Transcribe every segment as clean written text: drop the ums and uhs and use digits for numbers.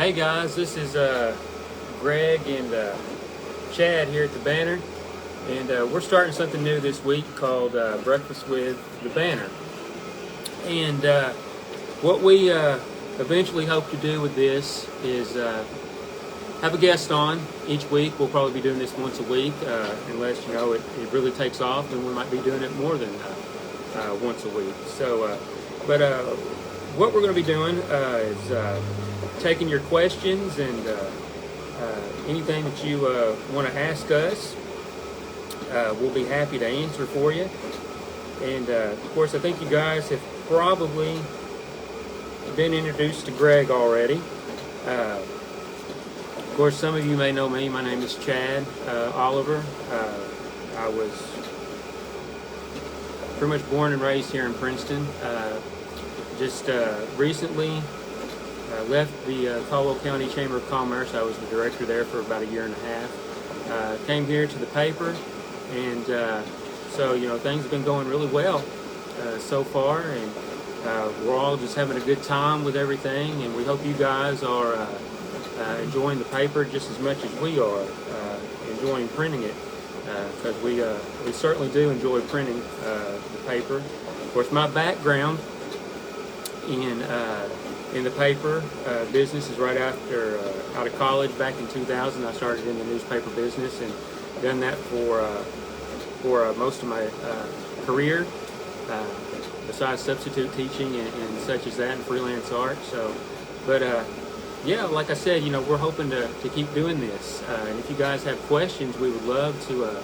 Hey guys, this is Greg and Chad here at the Banner, and we're starting something new this week called Breakfast with the Banner. And what we eventually hope to do with this is have a guest on each week. We'll probably be doing this once a week, unless it really takes off, then we might be doing it more than once a week. So, but what we're going to be doing is taking your questions and anything that you want to ask us. We'll be happy to answer for you. And of course, I think you guys have probably been introduced to Greg already. Of course, some of you may know me. My name is Chad Oliver. I was pretty much born and raised here in Princeton. Just recently left the Caldwell County Chamber of Commerce. I was the director there for about a year and a half. Came here to the paper, and so things have been going really well so far, and we're all just having a good time with everything, and we hope you guys are enjoying the paper just as much as we are enjoying printing it, because we certainly do enjoy printing the paper. Of course, my background in the paper business is right after out of college back in 2000. I started in the newspaper business and done that for most of my career, besides substitute teaching and such as that, and freelance art. So, but yeah, like I said, we're hoping to keep doing this. And if you guys have questions, we would love to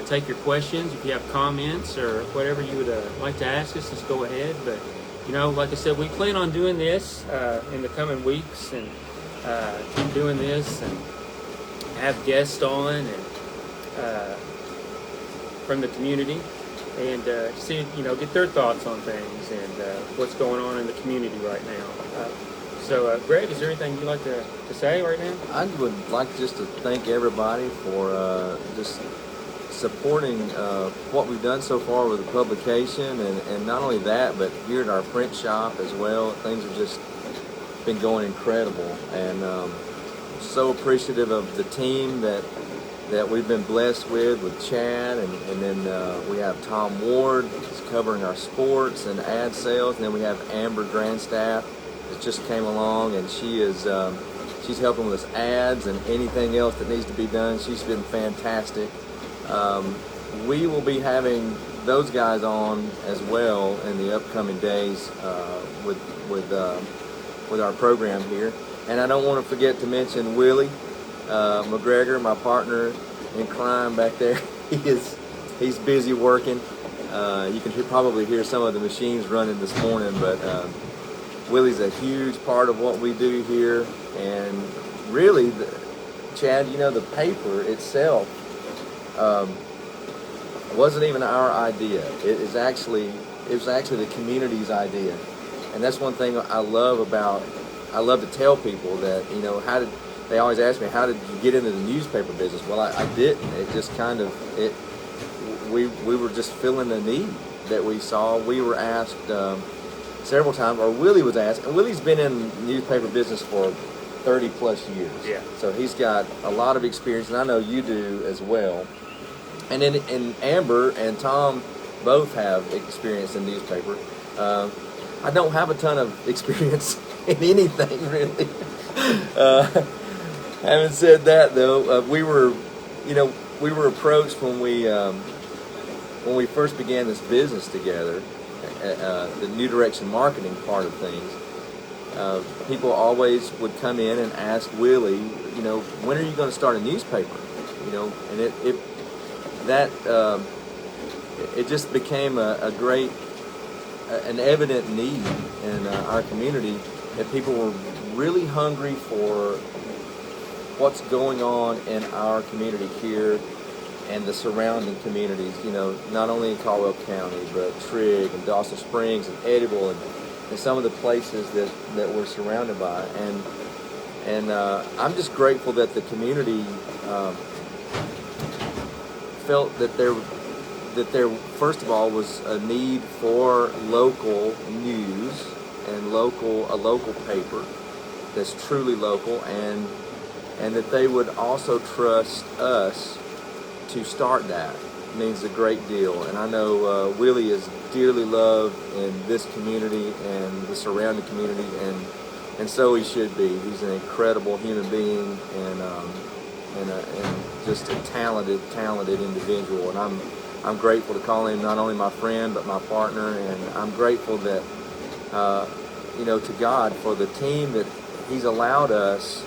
take your questions. If you have comments or whatever you would like to ask us, just go ahead. But like I said, we plan on doing this in the coming weeks, and keep doing this and have guests on and from the community, and see, get their thoughts on things and what's going on in the community right now. So, Greg, is there anything you'd like to say right now? I would like just to thank everybody for just supporting what we've done so far with the publication, and not only that, but here at our print shop as well. Things have just been going incredible, and so appreciative of the team that we've been blessed with Chad, and then we have Tom Ward who's covering our sports and ad sales, and then we have Amber Grandstaff that just came along, and she's helping with us ads and anything else that needs to be done. She's been fantastic. We will be having those guys on as well in the upcoming days with our program here. And I don't want to forget to mention Willie Mcgregor, my partner in crime back there. He's busy working. You can probably hear some of the machines running this morning, but Willie's a huge part of what we do here. And really, Chad, the paper itself wasn't even our idea. It was actually the community's idea, and that's one thing I love to tell people that they always ask me, how did you get into the newspaper business? Well, I didn't. It just we were just filling a need that we saw. We were asked several times, or Willie was asked, and Willie's been in newspaper business for 30 plus years. Yeah. So he's got a lot of experience, and I know you do as well. And Amber and Tom both have experience in newspaper. I don't have a ton of experience in anything really. Having said that, though, we were approached when we first began this business together, the New Direction marketing part of things. People always would come in and ask Willie, when are you going to start a newspaper? And it just became a great, an evident need in our community, that people were really hungry for what's going on in our community here and the surrounding communities, not only in Caldwell County, but Trigg and Dawson Springs and Eddyville and some of the places that we're surrounded by. And I'm just grateful that the community felt that there first of all was a need for local news and a local paper, that's truly local, and that they would also trust us to start that means a great deal. And I know Willie is dearly loved in this community and the surrounding community, and so he should be. He's an incredible human being, and just a talented individual. And I'm grateful to call him not only my friend but my partner. And I'm grateful that to God for the team that He's allowed us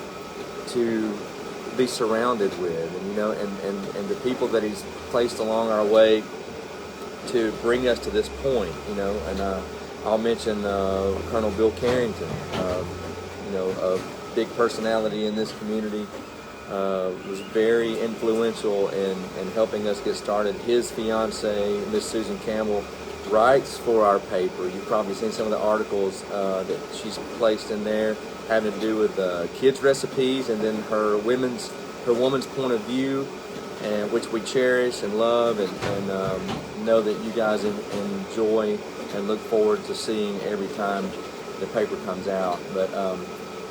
to be surrounded with, and the people that He's placed along our way to bring us to this point. And I'll mention Colonel Bill Carrington, a big personality in this community. Was very influential in helping us get started. His fiance, Miss Susan Campbell, writes for our paper. You've probably seen some of the articles that she's placed in there having to do with kids' recipes, and then her woman's point of view, and which we cherish and love, and know that you guys enjoy and look forward to seeing every time the paper comes out. But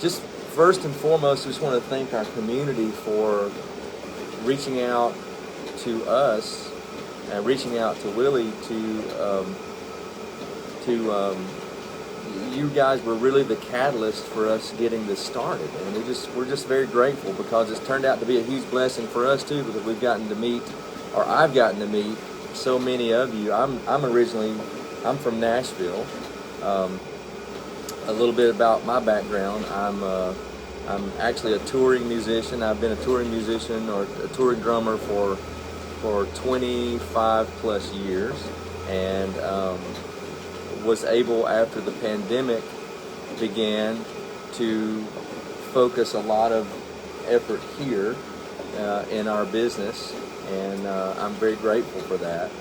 just first and foremost, I just want to thank our community for reaching out to us and reaching out to Willie you guys were really the catalyst for us getting this started, and we're just very grateful, because it's turned out to be a huge blessing for us too, because I've gotten to meet so many of you. I'm from Nashville. A little bit about my background. I'm actually a touring musician. I've been a touring musician or a touring drummer for 25 plus years, and was able, after the pandemic began, to focus a lot of effort here in our business, and I'm very grateful for that.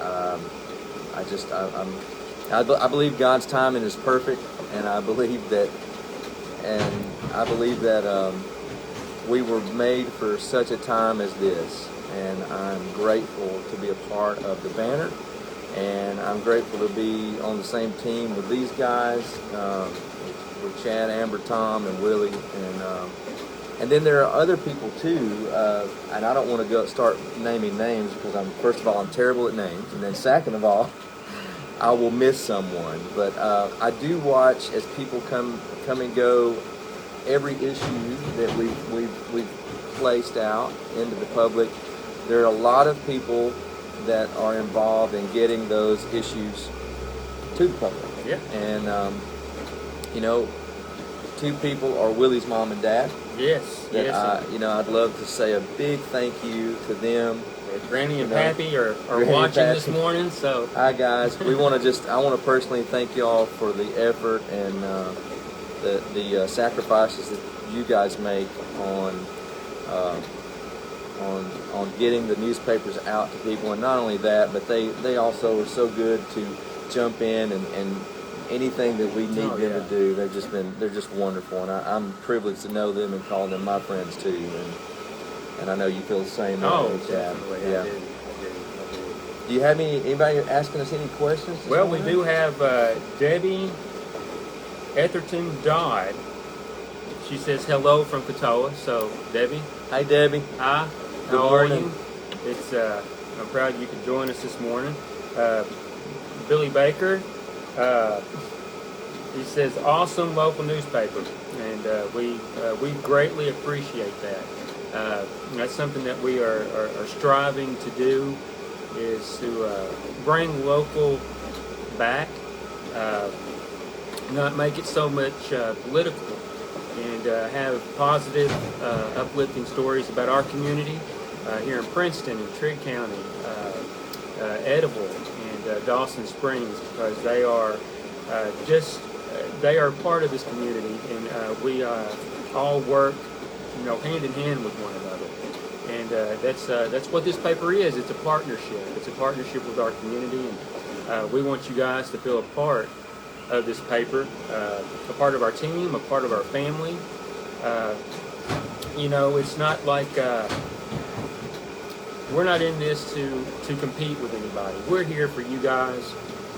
I believe God's timing is perfect, and I believe that we were made for such a time as this, and I'm grateful to be a part of the Banner, and I'm grateful to be on the same team with these guys, with Chad, Amber, Tom, and Willie, and then there are other people too, and I don't want to start naming names, because first of all, I'm terrible at names, and then second of all, I will miss someone. But I do watch as people come and go. Every issue that we've placed out into the public, there are a lot of people that are involved in getting those issues to the public. Yeah. And two people are Willie's mom and dad. Yes. That I'd love to say a big thank you to them. Granny and Pappy are watching this morning, so hi guys. I want to personally thank y'all for the effort and the sacrifices that you guys make on getting the newspapers out to people. And not only that, but they also are so good to jump in and anything that we need them to do. They're just wonderful, and I'm privileged to know them and call them my friends too. And I know you feel the same way. Oh, definitely. Yeah. I did. Do you have anybody asking us any questions? Well, we do have Debbie Etherton Dodd. She says hello from Katoa. So, Debbie. Hi, Debbie. Hi. Good How morning. are you? I'm proud you could join us this morning. Billy Baker. He says awesome local newspaper, and we greatly appreciate that. That's something that we are striving to do, is to bring local back, not make it so much political, and have positive, uplifting stories about our community here in Princeton and Trigg County, Edible, and Dawson Springs, because they are they are part of this community, and we all work hand in hand with one another, and that's what this paper is. It's a partnership. It's a partnership with our community, and we want you guys to feel a part of this paper, a part of our team, a part of our family. It's not like we're not in this to compete with anybody. We're here for you guys,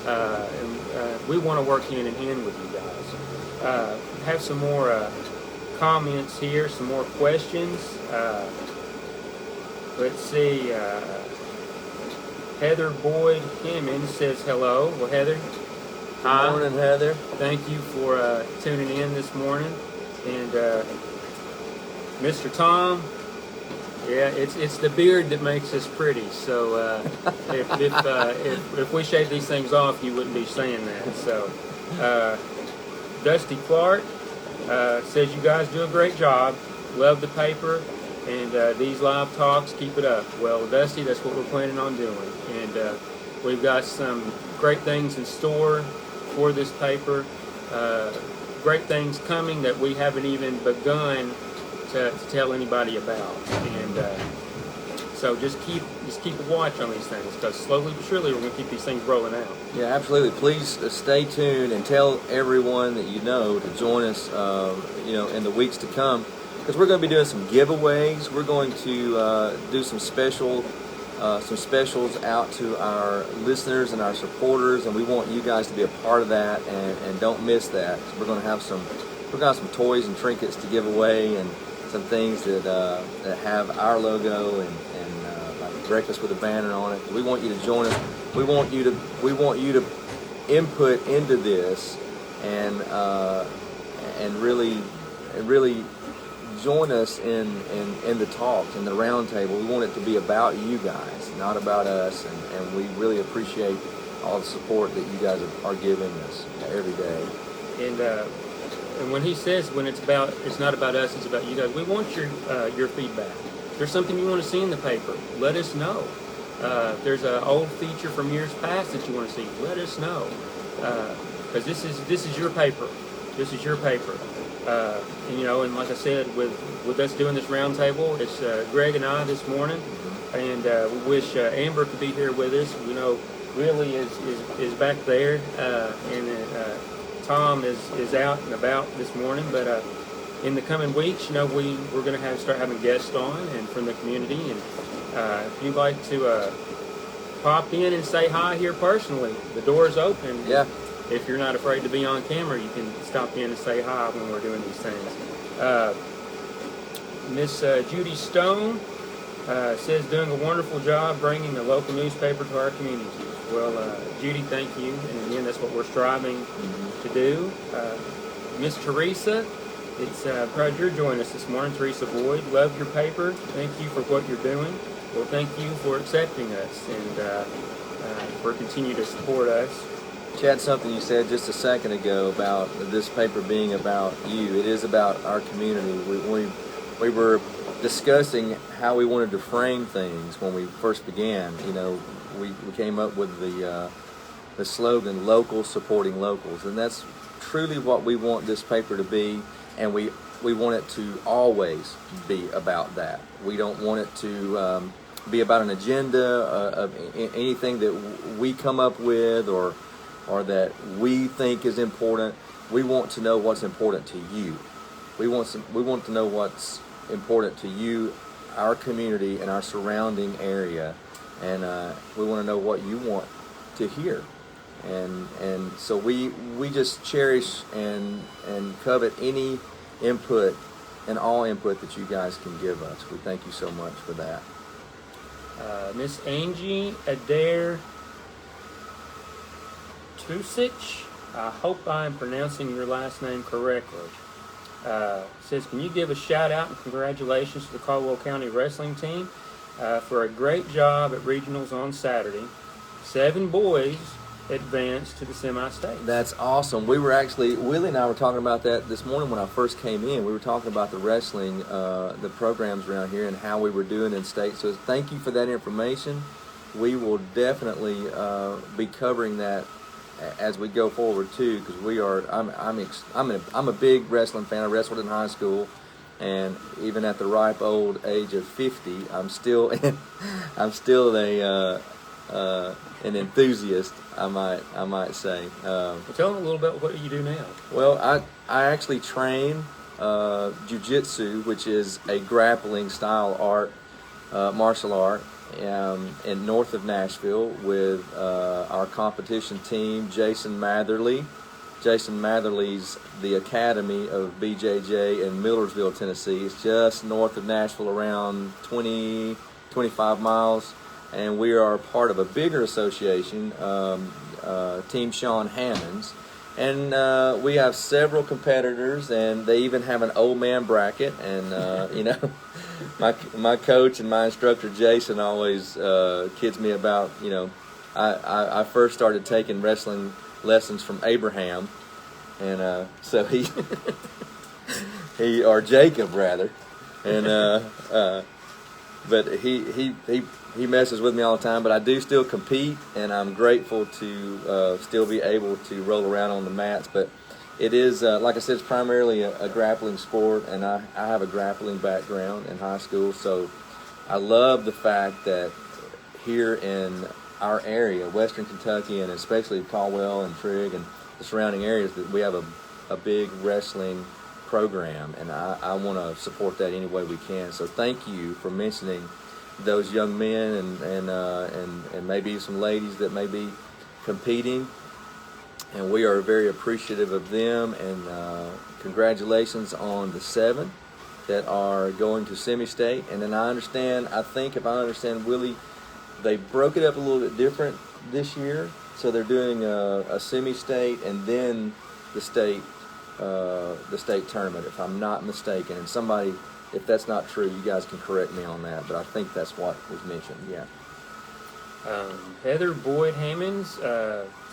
and we want to work hand in hand with you guys. Have some more comments here, some more questions. Let's see. Heather Boyd Hammond says hello. Well, Heather, hi. Good morning, Heather. Thank you for tuning in this morning. And Mr. Tom, yeah, it's the beard that makes us pretty. So if we shave these things off, you wouldn't be saying that. So Dusty Clark says you guys do a great job. Love the paper. And these live talks, keep it up. Well, Dusty, that's what we're planning on doing. And we've got some great things in store for this paper. Great things coming that we haven't even begun to tell anybody about. And so just keep a watch on these things, because slowly but surely we're going to keep these things rolling out. Yeah, absolutely. Please stay tuned and tell everyone that you know to join us, in the weeks to come. Because we're going to be doing some giveaways. We're going to do some specials out to our listeners and our supporters, and we want you guys to be a part of that, and don't miss that. So we're going to have some toys and trinkets to give away, and some things that have our logo and like Breakfast with a Banner on it. We want you to join us. We want you to input into this and really join us in the talks, in the round table. We want it to be about you guys, not about us, and we really appreciate all the support that you guys are giving us every day. And when he says it's not about us, it's about you guys, we want your feedback. If there's something you want to see in the paper, let us know. If there's an old feature from years past that you want to see, let us know. Because this is your paper. This is your paper. And like I said, with us doing this roundtable, it's Greg and I this morning, and we wish Amber could be here with us. We know Willie is back there, and Tom is out and about this morning. But in the coming weeks, we're going to start having guests on and from the community. And if you'd like to pop in and say hi here personally, the door is open. Yeah. If you're not afraid to be on camera, you can stop in and say hi when we're doing these things. Miss Judy Stone says, doing a wonderful job bringing the local newspaper to our community. Well, Judy, thank you. And again, that's what we're striving to do. Miss Teresa, it's proud you're joining us this morning. Teresa Boyd, love your paper. Thank you for what you're doing. Well, thank you for accepting us and for continuing to support us. Chad, something you said just a second ago about this paper being about you. It is about our community. We were discussing how we wanted to frame things when we first began. We came up with the slogan, "Locals supporting locals," and that's truly what we want this paper to be. And we want it to always be about that. We don't want it to be about an agenda of anything that we come up with or that we think is important. We want to know what's important to you. We want to know what's important to you, our community, and our surrounding area, and we want to know what you want to hear. And so we just cherish and covet any input and all input that you guys can give us. We thank you so much for that. Miss Angie Adair Tusich, I hope I'm pronouncing your last name correctly. Says, can you give a shout out and congratulations to the Caldwell County wrestling team for a great job at regionals on Saturday. 7 boys advanced to the semi-state. That's awesome. Willie and I were talking about that this morning when I first came in. We were talking about the wrestling, the programs around here and how we were doing in state. So thank you for that information. We will definitely be covering that as we go forward too, because we are. I'm a big wrestling fan. I wrestled in high school, and even at the ripe old age of 50, I'm still an enthusiast. I might say. Well, tell them a little bit what you do now. Well, I actually train jiu-jitsu, which is a grappling style art, martial art. In north of Nashville with our competition team, Jason Matherly. Jason Matherly's the Academy of BJJ in Millersville, Tennessee. It's just north of Nashville, around 25 miles, and we are part of a bigger association, Team Sean Hammonds, and we have several competitors, and they even have an old man bracket, and my coach and my instructor Jason always kids me about, I first started taking wrestling lessons from Abraham, and so he or Jacob rather, and but he messes with me all the time. But I do still compete, and I'm grateful to still be able to roll around on the mats. But it is, like I said, it's primarily a grappling sport, and I have a grappling background in high school, so I love the fact that here in our area, Western Kentucky, and especially Caldwell and Trigg and the surrounding areas, that we have a big wrestling program, and I want to support that any way we can. So thank you for mentioning those young men and maybe some ladies that may be competing, and we are very appreciative of them, and congratulations on the 7 that are going to semi-state. And then I think if I understand, Willie, they broke it up a little bit different this year, so they're doing a semi-state and then the state tournament, if I'm not mistaken. And somebody, if that's not true, you guys can correct me on that, but I think that's what was mentioned. Yeah. Heather Boyd Hammonds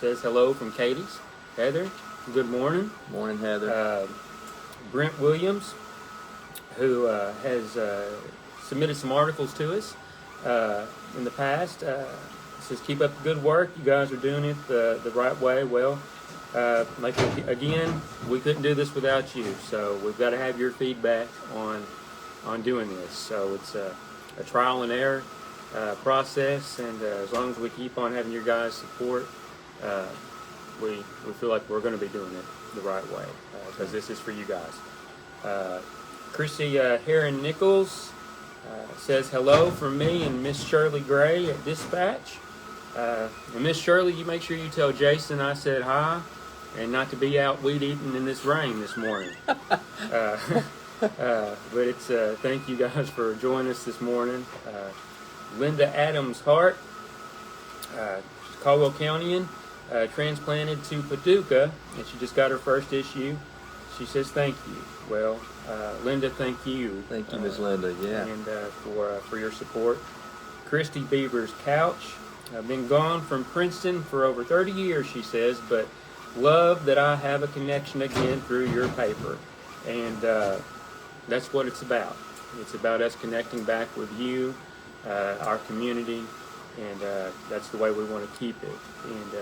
says hello from Katie's. Heather, good morning. Morning, Heather. Brent Williams, who has submitted some articles to us in the past, says keep up the good work. You guys are doing it the right way. Well, again, we couldn't do this without you, so we've got to have your feedback on doing this. So it's a trial and error process, and as long as we keep on having your guys' support, we feel like we're going to be doing it the right way, because this is for you guys. Chrissy Heron Nichols says hello from me and Miss Shirley Gray at Dispatch. And Miss Shirley, you make sure you tell Jason I said hi, and not to be out weed eating in this rain this morning. But it's thank you guys for joining us this morning. Linda Adams Hart, Caldwell Countyan, transplanted to Paducah, and she just got her first issue. She says thank you. Well, Linda, thank you. Thank you, Miss Linda. Yeah. And for your support. Christy Beaver's Couch. I've been gone from Princeton for over 30 years, she says, but love that I have a connection again through your paper. And that's what it's about. It's about us connecting back with you, our community, and that's the way we want to keep it. And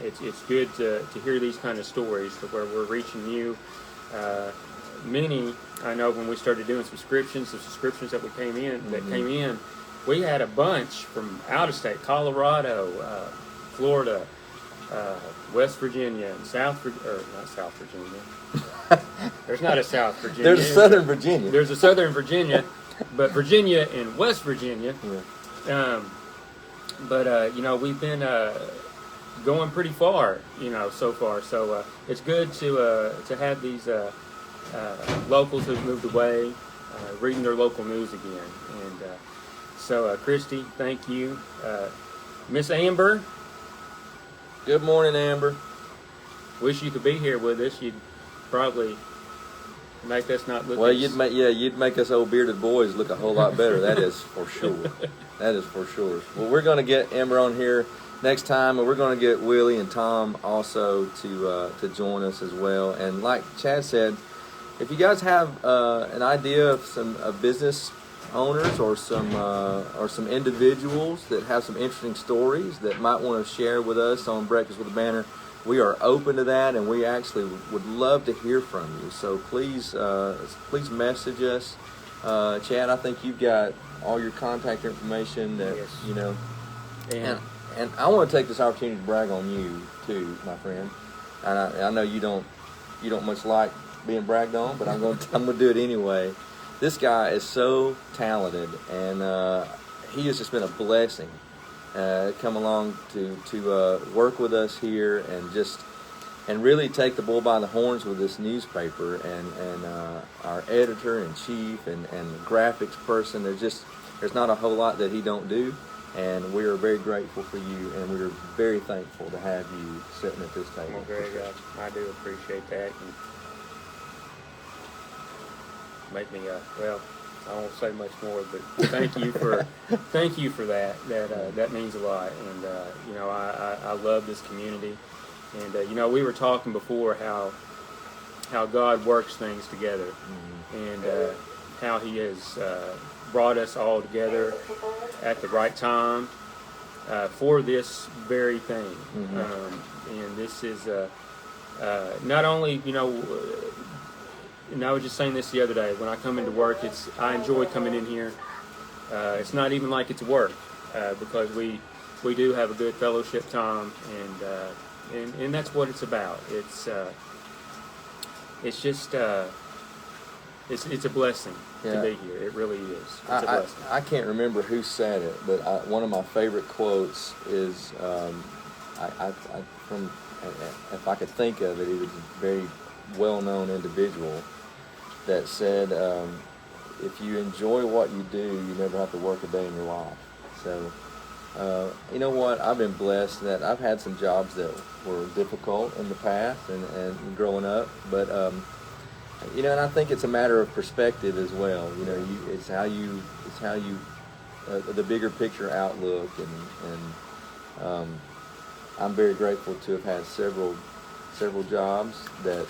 it's good to hear these kind of stories to where we're reaching you. Many, I know when we started doing subscriptions, the subscriptions that came in, we had a bunch from out of state, Colorado, Florida, West Virginia, and not South Virginia. There's not a South Virginia. There's a Southern Virginia. There's a Southern Virginia, but Virginia and West Virginia. Yeah. We've been going pretty far, so far. So it's good to have these locals who've moved away reading their local news again. And so, Christy, thank you. Miss Amber. Good morning, Amber. Wish you could be here with us. You'd probably make us not look. Well, you'd make us old bearded boys look a whole lot better. That is for sure. That is for sure. Well, we're going to get Amber on here next time, and we're going to get Willie and Tom also to join us as well. And like Chad said, if you guys have an idea of some business owners or some individuals that have some interesting stories that might want to share with us on Breakfast with the Banner, we are open to that, and we actually would love to hear from you. So please message us. Chad, I think you've got all your contact information that yes. And I want to take this opportunity to brag on you too, my friend. And I know you don't much like being bragged on, but I'm gonna do it anyway. This guy is so talented, and he has just been a blessing. Come along to work with us here, and just and really take the bull by the horns with this newspaper, and our editor-in-chief and the graphics person. There's not a whole lot that he don't do, and we are very grateful for you, and we are very thankful to have you sitting at this table. Well, Greg, I do appreciate that. And make me well, I won't say much more, but thank you for that. That means a lot. And you know, I love this community. And you know, we were talking before how God works things together, and how He has brought us all together at the right time for this very thing. And this is not only, you know. And I was just saying this the other day. When I come into work, I enjoy coming in here. It's not even like it's work, because we do have a good fellowship time, and that's what it's about. It's just it's a blessing to be here. It really is. It's a blessing. I can't remember who said it, but one of my favorite quotes is from, if I could think of it, he was a very well-known individual that said, if you enjoy what you do, you never have to work a day in your life. So, you know what? I've been blessed that I've had some jobs that were difficult in the past and growing up, but you know, and I think it's a matter of perspective as well. You know, it's how you the bigger picture outlook, and I'm very grateful to have had several jobs that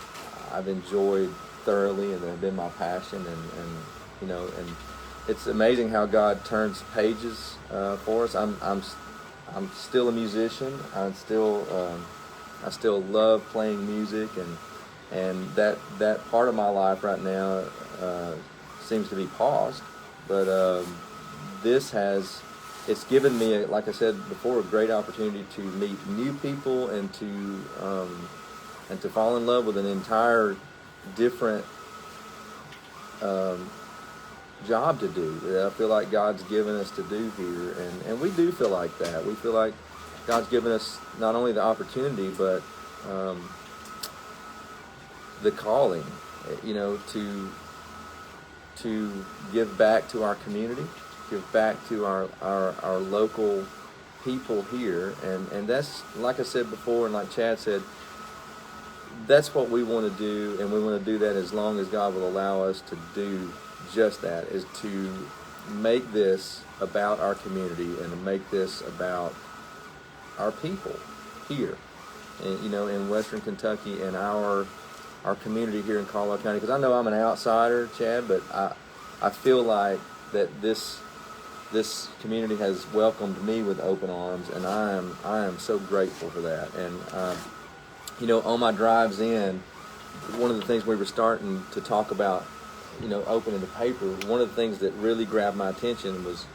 I've enjoyed thoroughly and that have been my passion, and you know, and it's amazing how God turns pages for us. I'm still a musician. I still love playing music, and that part of my life right now seems to be paused. But it's given me, like I said before, a great opportunity to meet new people and to fall in love with an entire different job to do that I feel like God's given us to do here, and we do feel like that. We feel like God's given us not only the opportunity, but the calling, you know, to give back to our community, give back to our local people here, and that's, like I said before, and like Chad said, that's what we want to do, and we want to do that as long as God will allow us to do just that, is to make this about our community and to make this about our people here, and, you know, in Western Kentucky, and our community here in Caldwell County. Because I know I'm an outsider, Chad, but I feel like that this community has welcomed me with open arms, and I am so grateful for that. And you know, on my drives in, one of the things we were starting to talk about, you know, opening the paper, one of the things that really grabbed my attention was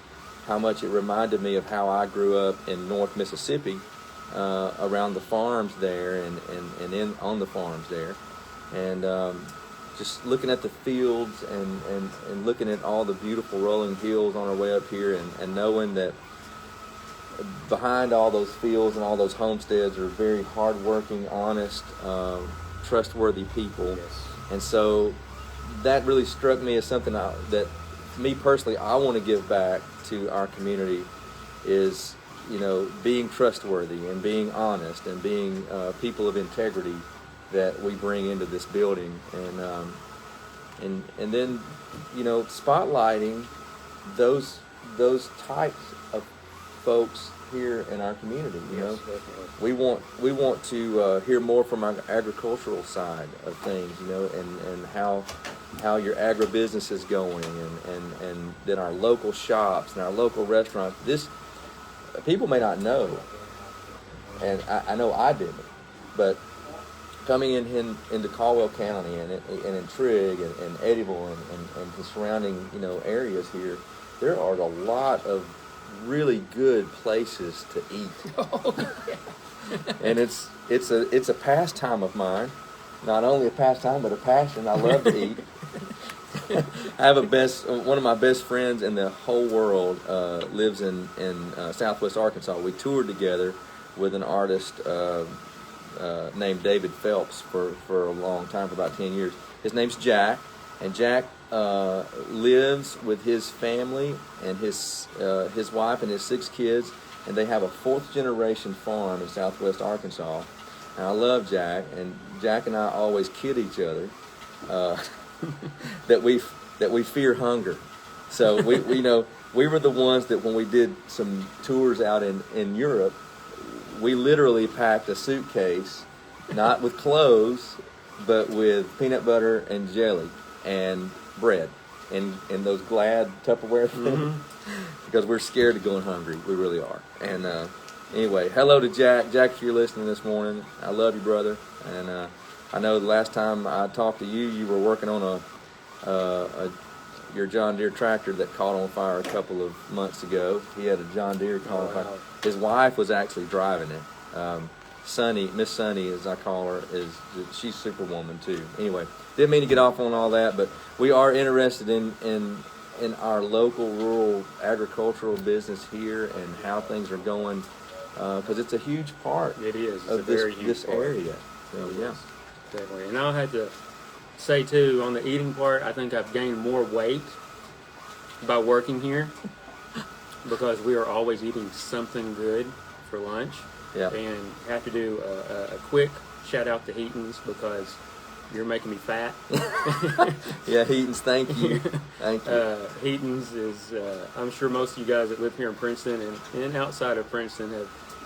how much it reminded me of how I grew up in North Mississippi, around the farms there, and on the farms there, and just looking at the fields and looking at all the beautiful rolling hills on our way up here, and knowing that behind all those fields and all those homesteads are very hardworking, honest, trustworthy people. Yes. And so that really struck me as something that me personally I want to give back to our community, is, you know, being trustworthy and being honest and being people of integrity that we bring into this building, and then, you know, spotlighting those types of folks here in our community. You know, definitely. we want to hear more from our agricultural side of things, you know, and how your agribusiness is going, and then our local shops and our local restaurants. This, people may not know, and I know I didn't, but coming into Caldwell County and in Trigg and Eddyville and the surrounding, you know, areas here, there are a lot of really good places to eat. Oh, yeah. And it's a pastime of mine. Not only a pastime, but a passion. I love to eat. I have one of my best friends in the whole world lives in Southwest Arkansas. We toured together with an artist, named David Phelps for a long time, for about 10 years. His name's Jack, and Jack lives with his family and his wife and his 6 kids, and they have a 4th-generation farm in southwest Arkansas. And I love Jack, and Jack and I always kid each other that we fear hunger. So we were the ones that when we did some tours out in Europe, we literally packed a suitcase, not with clothes, but with peanut butter and jelly and bread and those Glad Tupperware things, because we're scared of going hungry. We really are. And anyway, hello to Jack. Jack, if you're listening this morning, I love you, brother. And I know the last time I talked to you, you were working on your John Deere tractor that caught on fire a couple of months ago. He had a John Deere caught on fire. His wife was actually driving it. Sunny, Miss Sunny, as I call her, she's Superwoman too. Anyway, didn't mean to get off on all that, but we are interested in our local rural agricultural business here and how things are going, because it's a huge part. It is. It's of a very huge this part. area. So, yeah, definitely. And I'll have to say too, on the eating part, I think I've gained more weight by working here because we are always eating something good for lunch. Yeah. And have to do a quick shout out to Heaton's because you're making me fat. Yeah, Heaton's, thank you. Thank you. Heaton's is, I'm sure most of you guys that live here in Princeton and outside of Princeton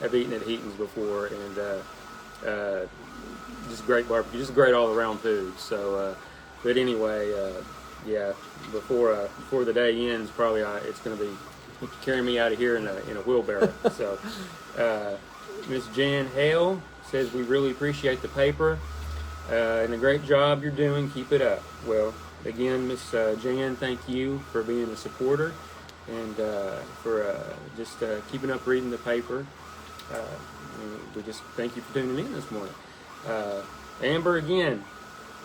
have eaten at Heaton's before, and just great barbecue, just great all around food. So, but anyway, yeah, before the day ends, probably it's going to be carrying me out of here in a wheelbarrow. So, Miss Jan Hale says we really appreciate the paper and the great job you're doing. Keep it up. Well, again, Miss Jan, thank you for being a supporter and for just keeping up reading the paper. We just thank you for tuning in this morning. Amber, again,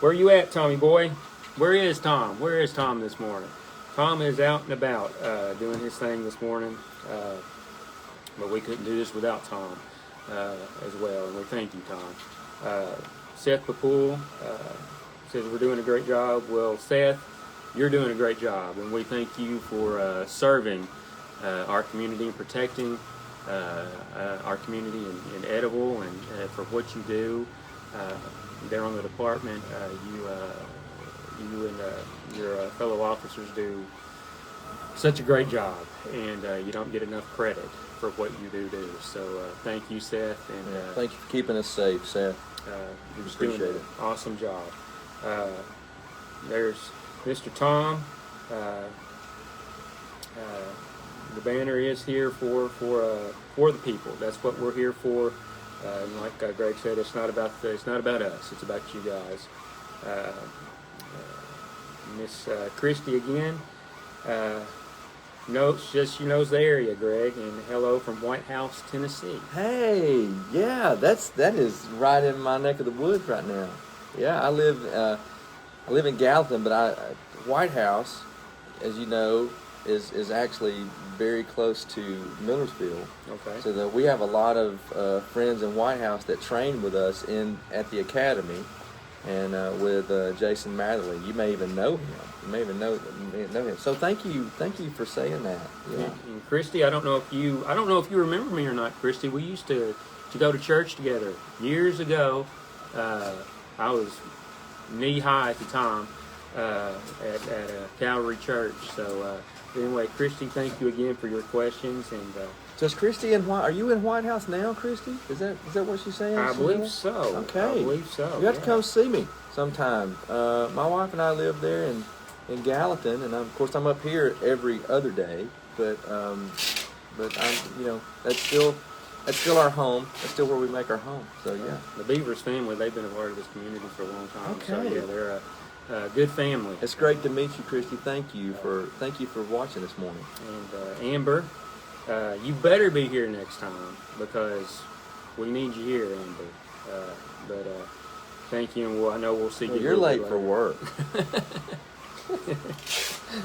where you at, Tommy boy? Where is Tom? Where is Tom this morning? Tom is out and about doing his thing this morning, but we couldn't do this without Tom as well, and we thank you, Tom. Seth Papul says we're doing a great job. Well, Seth, you're doing a great job, and we thank you for serving our community and protecting our community in Edible, and for what you do there on the department. You and your fellow officers do such a great job, and you don't get enough credit for what you do. So thank you, Seth, and thank you for keeping us safe, Seth. You're just doing an awesome job. There's Mr. Tom. The banner is here for the people. That's what we're here for. And like Greg said, it's not about us. It's about you guys. Miss Christie again. She knows the area, Greg, and hello from White House, Tennessee. Hey, yeah, that is right in my neck of the woods right now. Yeah, I live in Gallatin, but White House, as you know, is actually very close to Millersville. Okay. So that we have a lot of friends in White House that train with us at the academy, and with Jason Matherly. You may even know him. You may even know him. So thank you for saying that. Yeah. And Christy, I don't know if you remember me or not, Christy. We used to go to church together years ago. I was knee high at the time at a Calvary church. So anyway, Christy, thank you again for your questions. And so is Christy are you in White House now, Christy? Is that what she's saying? I believe so. Okay. I believe so. You have to come see me sometime. My wife and I live there in Gallatin, and of course I'm up here every other day. But I'm that's still our home. That's still where we make our home. So yeah. The Beavers family, they've been a part of this community for a long time. Okay. So yeah, they're a good family. It's great to meet you, Christy. Thank you for watching this morning. And Amber, you better be here next time because we need you here, Amber. But thank you, and I know we'll see you. You're late for work.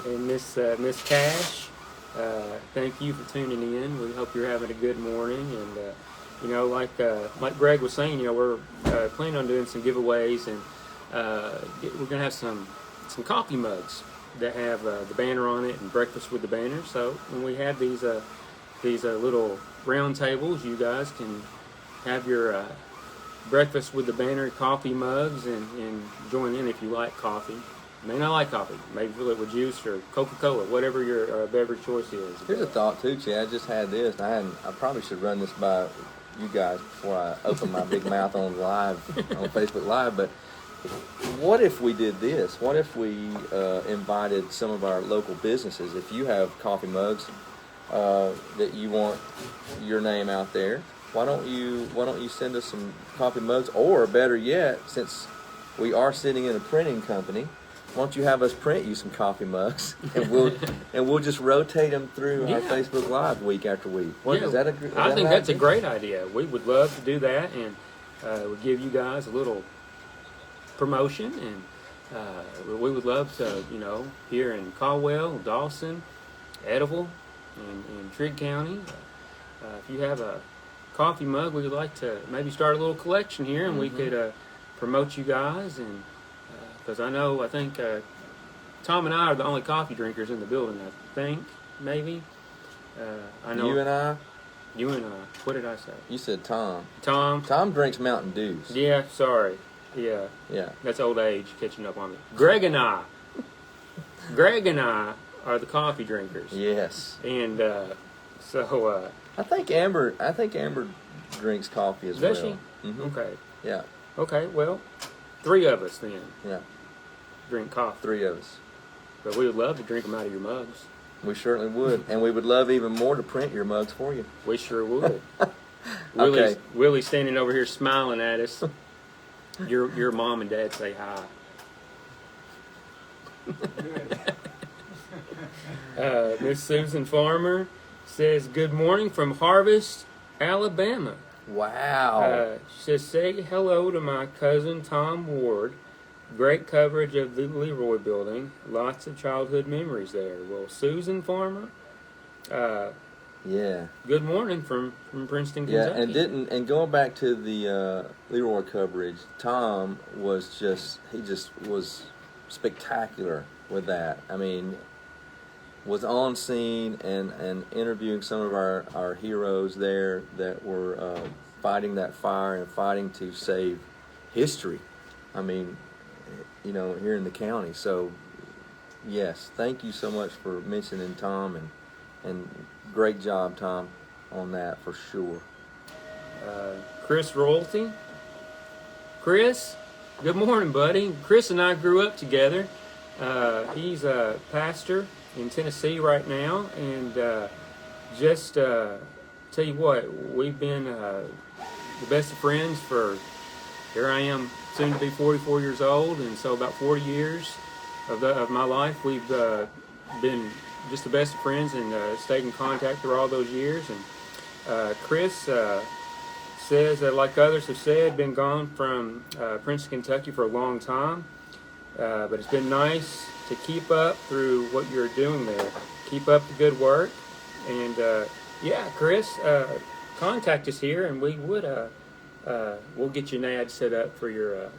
And Miss Cash, thank you for tuning in. We hope you're having a good morning, and like Greg was saying, we're planning on doing some giveaways, and we're going to have some coffee mugs that have the banner on it and breakfast with the banner. So when we have these little round tables, you guys can have your breakfast with the banner coffee mugs and join in if you like coffee. You may not like coffee. Maybe fill it with juice or Coca-Cola, whatever your beverage choice is. Here's a thought too, Chad. I just had this. I probably should run this by you guys before I open my big mouth on Facebook Live. But what if we did this? What if we invited some of our local businesses? If you have coffee mugs that you want your name out there, why don't you send us some coffee mugs? Or better yet, since we are sitting in a printing company, why don't you have us print you some coffee mugs, and we'll just rotate them through our Facebook Live week after week. I think that's a great idea. We would love to do that, and we'll give you guys a little promotion, and we would love to, here in Caldwell, Dawson, Ediville, and Trigg County, if you have a coffee mug, we would like to maybe start a little collection here, and we could promote you guys, and because I think Tom and I are the only coffee drinkers in the building, I think, maybe. I know. You and I? You and I. What did I say? You said Tom. Tom? Tom drinks Mountain Dews. Yeah, sorry. Yeah. Yeah. That's old age catching up on me. Greg and I are the coffee drinkers. Yes. And I think Amber drinks coffee as well. Does she? Mm-hmm. Okay. Yeah. Okay, well, 3 of us then. Yeah. Drink coffee. 3 of us. But we would love to drink them out of your mugs. We certainly would. And we would love even more to print your mugs for you. We sure would. Okay. Willie's standing over here smiling at us. Your mom and dad say hi. Miss Susan Farmer says, good morning from Harvest, Alabama. Wow. She says, say hello to my cousin Tom Ward. Great coverage of the Leroy building. Lots of childhood memories there. Well, Susan Farmer, yeah. Good morning from Princeton, Kentucky. Yeah, and going back to the Leroy coverage, Tom was was spectacular with that. I mean, was on scene and interviewing some of our heroes there that were fighting that fire and fighting to save history. I mean, here in the county. So, yes, thank you so much for mentioning Tom, and great job, Tom, on that for sure. Chris Royalty. Chris, good morning, buddy. Chris and I grew up together. He's a pastor in Tennessee right now, and just tell you what, we've been the best of friends for, here I am, soon to be 44 years old, and so about 40 years of my life we've been just the best of friends and stayed in contact through all those years. And Chris says that, like others have said, been gone from Princeton, Kentucky for a long time, but it's been nice to keep up through what you're doing there. Keep up the good work, and Chris, contact us here, and we would we'll get you an ad set up for your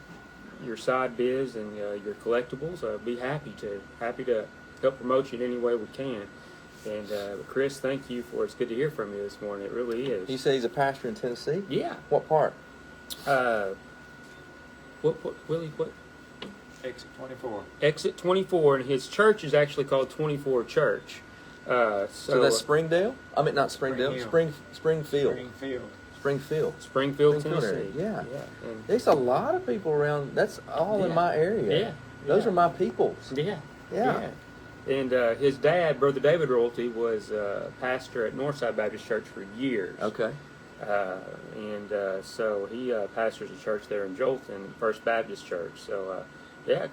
side biz and your collectibles. Be happy to help promote you in any way we can. And Chris, thank you it's good to hear from you this morning. It really is. You say he's a pastor in Tennessee? Yeah. What part? Willie, what? Exit 24. Exit 24, and his church is actually called 24 Church. So that's Springdale? I mean, not Springdale. Springfield. Springfield, Tennessee. Yeah. And there's a lot of people around. That's all in my area. Yeah. Those are my peoples. Yeah. And his dad, Brother David Royalty, was pastor at Northside Baptist Church for years. Okay. So he pastors a church there in Jolton, First Baptist Church. So,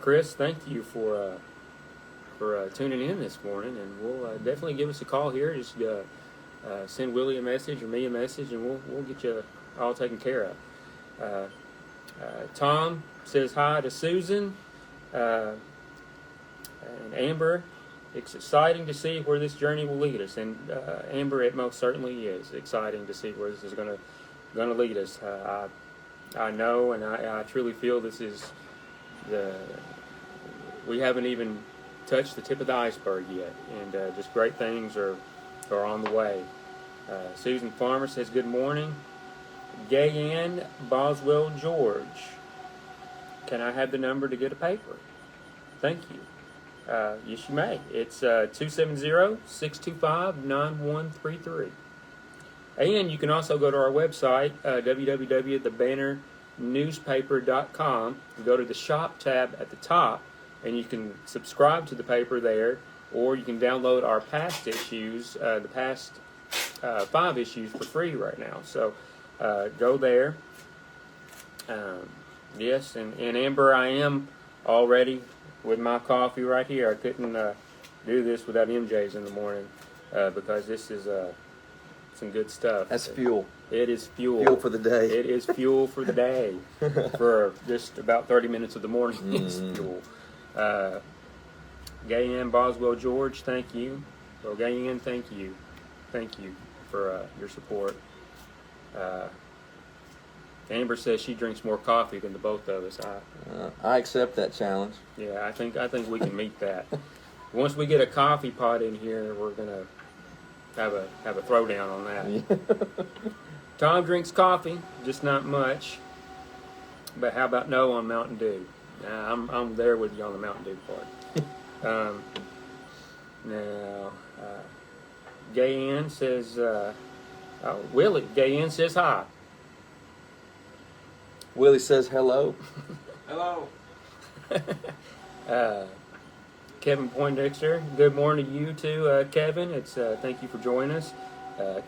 Chris, thank you for tuning in this morning, and we'll definitely give us a call here. Just send Willie a message or me a message, and we'll get you all taken care of. Tom says hi to Susan and Amber. It's exciting to see where this journey will lead us, and Amber, it most certainly is exciting to see where this is going to lead us. I know, and I truly feel this is we haven't even touched the tip of the iceberg yet, and just great things are on the way. Susan Farmer says, good morning. Gay Ann Boswell George, can I have the number to get a paper? Thank you. Yes, you may. It's 270-625-9133. And you can also go to our website, www.thebannernewspaper.com. You go to the shop tab at the top, and you can subscribe to the paper there, or you can download our past issues, the past 5 issues for free right now. So go there. Yes, and Amber, I am all ready with my coffee right here. I couldn't do this without MJ's in the morning because this is some good stuff. That's fuel. It is fuel. Fuel for the day. It is fuel for the day. For just about 30 minutes of the morning, it's fuel. Gay Ann Boswell George, thank you. Well, Gay Ann, thank you. Thank you for your support. Amber says she drinks more coffee than the both of us. I accept that challenge. Yeah, I think we can meet that. Once we get a coffee pot in here, we're gonna have a throwdown on that. Tom drinks coffee, just not much. But how about no on Mountain Dew? I'm there with you on the Mountain Dew part. Now, Gay Ann says, Willie. Gay Ann says hi. Willie says hello. Hello. Kevin Poindexter, good morning to you too, Kevin. It's thank you for joining us.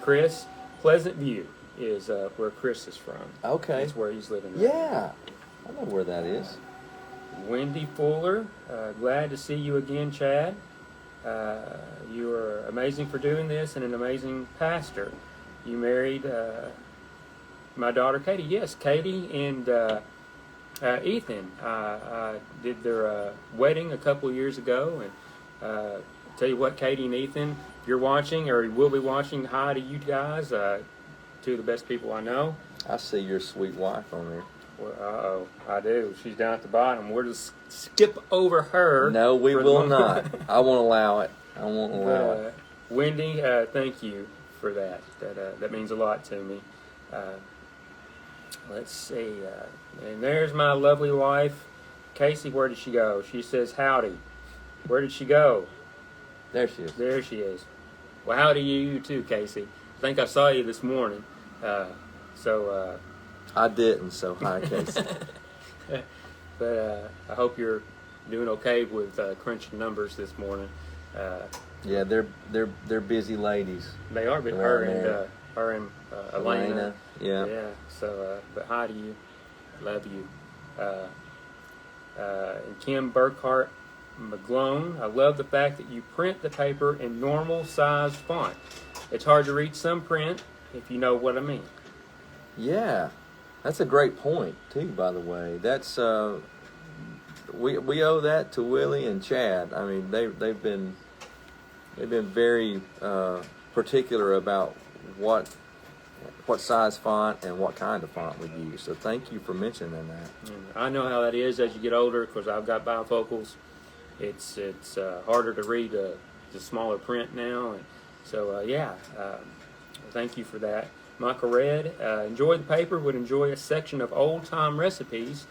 Chris, Pleasant View is where Chris is from. Okay. That's where he's living. Right Yeah, I know where that is. Wendy Fuller, glad to see you again, Chad. You are amazing for doing this and an amazing pastor. You married my daughter Katie. Yes, Katie and Ethan. I did their wedding a couple of years ago, and tell you what, Katie and Ethan, if you're watching or you will be watching, hi to you guys. Two of the best people I know. I see your sweet wife on there. Well, I do. She's down at the bottom. We'll just skip over her. No, we will not. I won't allow it. I won't allow it. Wendy, thank you for that. That means a lot to me. Let's see. And there's my lovely wife, Casey. Where did she go? She says howdy. Where did she go? There she is. There she is. Well, howdy you too, Casey. I think I saw you this morning. I didn't, so hi, Casey. But I hope you're doing okay with crunching numbers this morning. Yeah, they're busy ladies. They are, but her and Elena. Yeah. Yeah. So, but hi to you. Love you. And Kim Burkhart McGlone, I love the fact that you print the paper in normal size font. It's hard to read some print, if you know what I mean. Yeah, that's a great point too. By the way, that's we owe that to Willie and Chad. I mean, they've been very particular about what size font and what kind of font we use. So thank you for mentioning that. I know how that is as you get older because I've got bifocals. It's harder to read the smaller print now, and so thank you for that. Michael Red, enjoy the paper, would enjoy a section of old-time recipes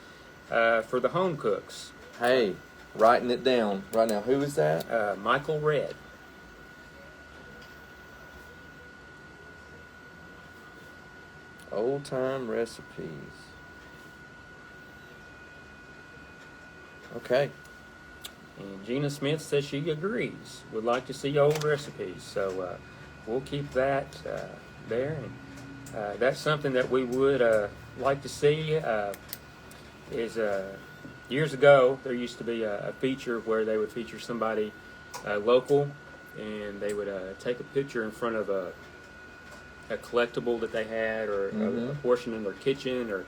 for the home cooks. Hey, writing it down right now. Who is that? Michael Red. Old-time recipes. Okay. And Gina Smith says she agrees. Would like to see old recipes. So we'll keep that there. And that's something that we would like to see. Years ago, there used to be a feature where they would feature somebody local, and they would take a picture in front of a collectible that they had, or a portion in their kitchen. Or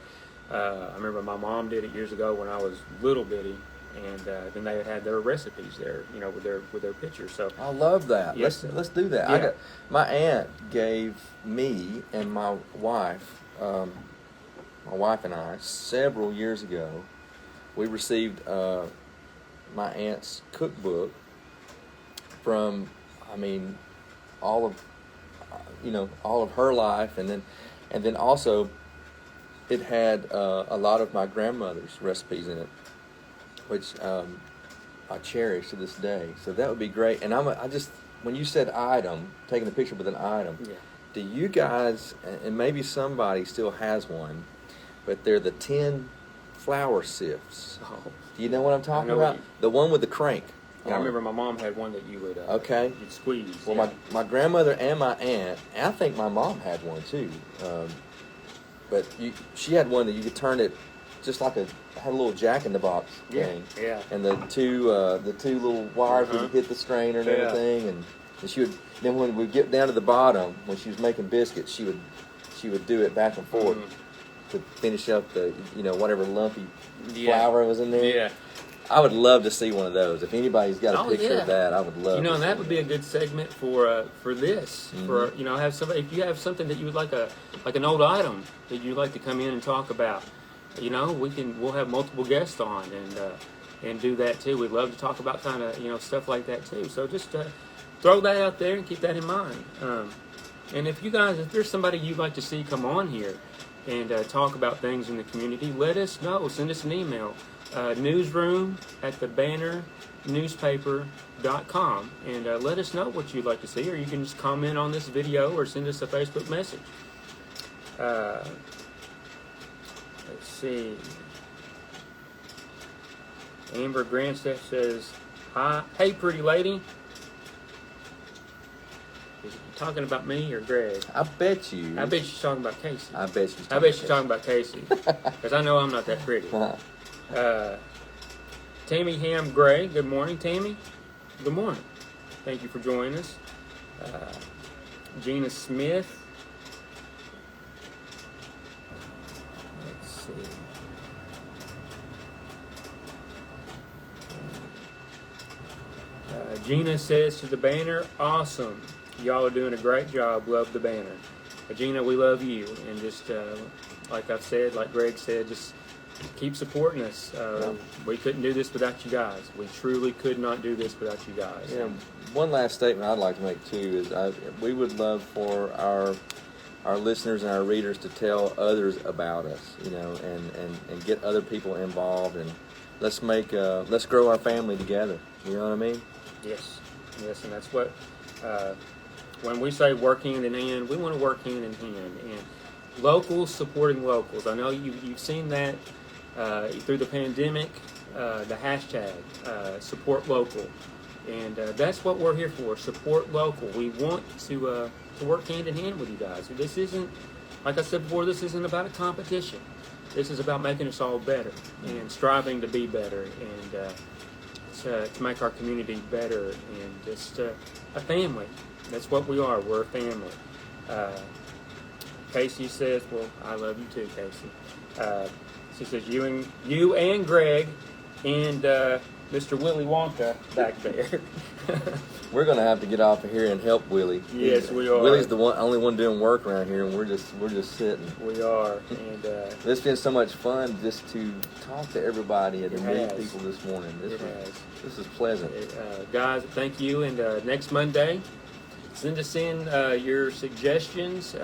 I remember my mom did it years ago when I was little bitty, and then they had their recipes there, with their pictures. So I love that. Yes. Let's do that. Yeah. My aunt gave me and my wife, my wife and I, several years ago, we received my aunt's cookbook from, all of her life, and then also it had a lot of my grandmother's recipes in it, which I cherish to this day. So that would be great. And when you said item, taking a picture with an item, Yeah. do you guys, and maybe somebody still has one, but they're the tin flour sifts. Oh. Do you know what I'm talking I know about? what The one with the crank. I remember my mom had one that you would Okay. you'd squeeze. Well, yeah. my grandmother and my aunt, and I think my mom had one too. But she had one that you could turn it just like had a little jack in the box thing. Yeah. And the two little wires would hit the strainer and everything, and she would. Then when we get down to the bottom, when she was making biscuits, she would do it back and forth to finish up the whatever lumpy flour was in there. Yeah. I would love to see one of those. If anybody's got a picture of that, I would love. And that would be a good segment for this. Mm-hmm. For have somebody, if you have something that you would like an old item that you'd like to come in and talk about, we'll have multiple guests on and do that too. We'd love to talk about kind of stuff like that too. So just throw that out there and keep that in mind. And if there's somebody you'd like to see come on here and talk about things in the community, let us know. Send us an email. Newsroom@thebanner.com and let us know what you'd like to see, or you can just comment on this video or send us a Facebook message. Let's see. Amber Grandstaff says, "Hi, hey, pretty lady." Is she talking about me or Greg? I bet she's talking about Casey. I bet she's talking about Casey because I know I'm not that pretty. Tammy Ham Gray, good morning, Tammy. Good morning. Thank you for joining us. Gina Smith. Let's see. Gina says to the banner, awesome. Y'all are doing a great job. Love the banner. Gina, we love you. And just like I've said, like Greg said, just keep supporting us. We couldn't do this without you guys. We truly could not do this without you guys. Yeah, one last statement I'd like to make too is we would love for our listeners and our readers to tell others about us, and get other people involved, and let's grow our family together. You know what I mean? Yes, and that's what when we say work hand in hand, we want to work hand in hand, and locals supporting locals. I know you've seen that through the pandemic, the hashtag support local, and that's what we're here for. Support local. We want to work hand in hand with you guys. This isn't, like I said before, this isn't about a competition. This is about making us all better and striving to be better and to make our community better and just a family. That's what we are. We're a family. Casey says, well, I love you too, Casey. She says, you and Greg and Mr. Willie Wonka back there. We're gonna have to get off of here and help Willie. Yes, we are. Willie's the only one doing work around here, and we're just sitting. We are, and it's been so much fun just to talk to everybody and to meet people this morning. This is pleasant. Guys, thank you. And next Monday, send us in your suggestions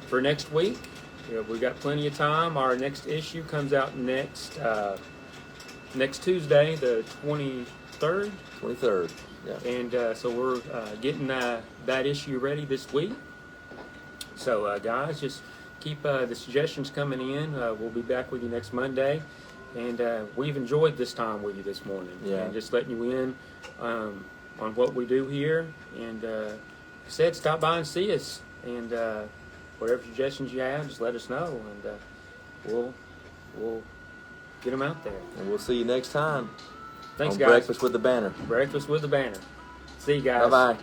for next week. We've got plenty of time. Our next issue comes out next Tuesday, the 23rd. 23rd, yeah. And so we're getting that issue ready this week. So, guys, just keep the suggestions coming in. We'll be back with you next Monday. And we've enjoyed this time with you this morning. Yeah. And just letting you in on what we do here. And said, stop by and see us. And whatever suggestions you have, just let us know. And we'll get them out there. And we'll see you next time. Thanks, on guys. Breakfast with the Banner. Breakfast with the Banner. See you guys. Bye-bye.